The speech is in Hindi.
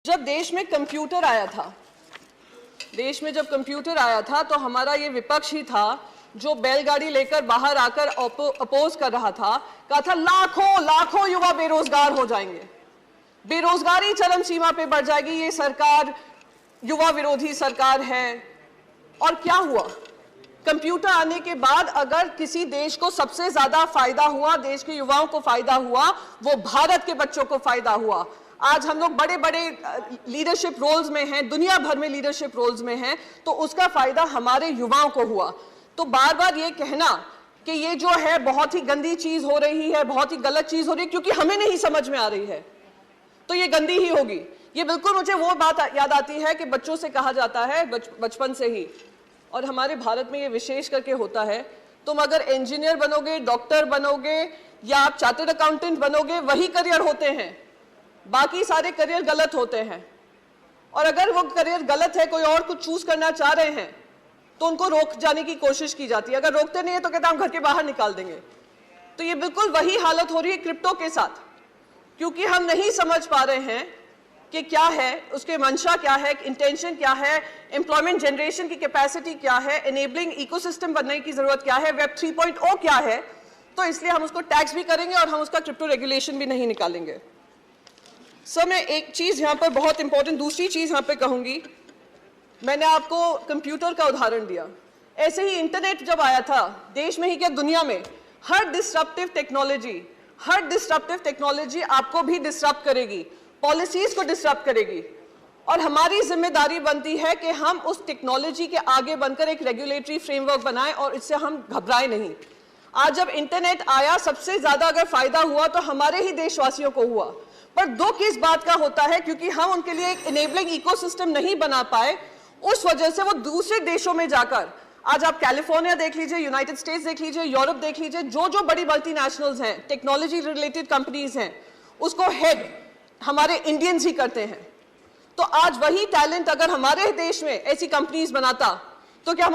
जब देश में कंप्यूटर आया था, तो हमारा ये विपक्ष ही था जो बैलगाड़ी लेकर बाहर आकर अपोज कर रहा था, कहा था लाखों लाखों युवा बेरोजगार हो जाएंगे, बेरोजगारी चरम सीमा पे बढ़ जाएगी, ये सरकार युवा विरोधी सरकार है। और क्या हुआ? कंप्यूटर आने के बाद अगर किसी देश को सबसे ज्यादा फायदा हुआ, देश के युवाओं को फायदा हुआ, वो भारत के बच्चों को फायदा हुआ। आज हम लोग बड़े बड़े लीडरशिप रोल्स में हैं, दुनिया भर में लीडरशिप रोल्स में हैं, तो उसका फायदा हमारे युवाओं को हुआ। तो बार बार ये कहना कि ये जो है बहुत ही गंदी चीज हो रही है, बहुत ही गलत चीज हो रही है क्योंकि हमें नहीं समझ में आ रही है, तो ये गंदी ही होगी। ये बिल्कुल मुझे वो बात याद आती है कि बच्चों से कहा जाता है बचपन से ही, और हमारे भारत में ये विशेष करके होता है, तुम अगर इंजीनियर बनोगे, डॉक्टर बनोगे या आप चार्टर्ड अकाउंटेंट बनोगे, वही करियर होते हैं, बाकी सारे करियर गलत होते हैं। और अगर वो करियर गलत है, कोई और कुछ चूज करना चाह रहे हैं, तो उनको रोक जाने की कोशिश की जाती है। अगर रोकते नहीं है तो कहते हैं हम घर के बाहर निकाल देंगे। तो ये बिल्कुल वही हालत हो रही है क्रिप्टो के साथ, क्योंकि हम नहीं समझ पा रहे हैं कि क्या है, उसके मंशा क्या है, इंटेंशन क्या है, एम्प्लॉयमेंट जनरेशन की कैपेसिटी क्या है, एनेबलिंग इकोसिस्टम बनने की जरूरत क्या है, वेब 3.0 क्या है। तो इसलिए हम उसको टैक्स भी करेंगे और हम उसका क्रिप्टो रेगुलेशन भी नहीं निकालेंगे। सर, मैं एक चीज यहां पर बहुत इंपॉर्टेंट, दूसरी चीज यहां पे कहूंगी। मैंने आपको कंप्यूटर का उदाहरण दिया, ऐसे ही इंटरनेट जब आया था, देश में ही क्या दुनिया में, हर डिस्ट्रप्टिव टेक्नोलॉजी आपको भी डिस्टर्ब करेगी, पॉलिसीज को डिस्टर्ब करेगी। और हमारी जिम्मेदारी बनती है कि हम उस टेक्नोलॉजी के आगे बनकर एक रेगुलेटरी फ्रेमवर्क बनाएं और इससे हम घबराएं नहीं। आज जब इंटरनेट आया, सबसे ज्यादा अगर फायदा हुआ तो हमारे ही देशवासियों को हुआ, पर दुख इस बात का होता है क्योंकि हम उनके लिए एक इनेबलिंग इकोसिस्टम नहीं बना पाए, उस वजह से वो दूसरे देशों में जाकर, आज आप कैलिफोर्निया देख लीजिए, यूनाइटेड स्टेट्स देख लीजिए, यूरोप देख लीजिए, जो बड़ी मल्टीनेशनल्स हैं, टेक्नोलॉजी रिलेटेड कंपनीज हैं, उसको हेड हमारे इंडियंस ही करते हैं। तो आज वही टैलेंट अगर हमारे देश में ऐसी कंपनीज बनाता तो क्या हमारे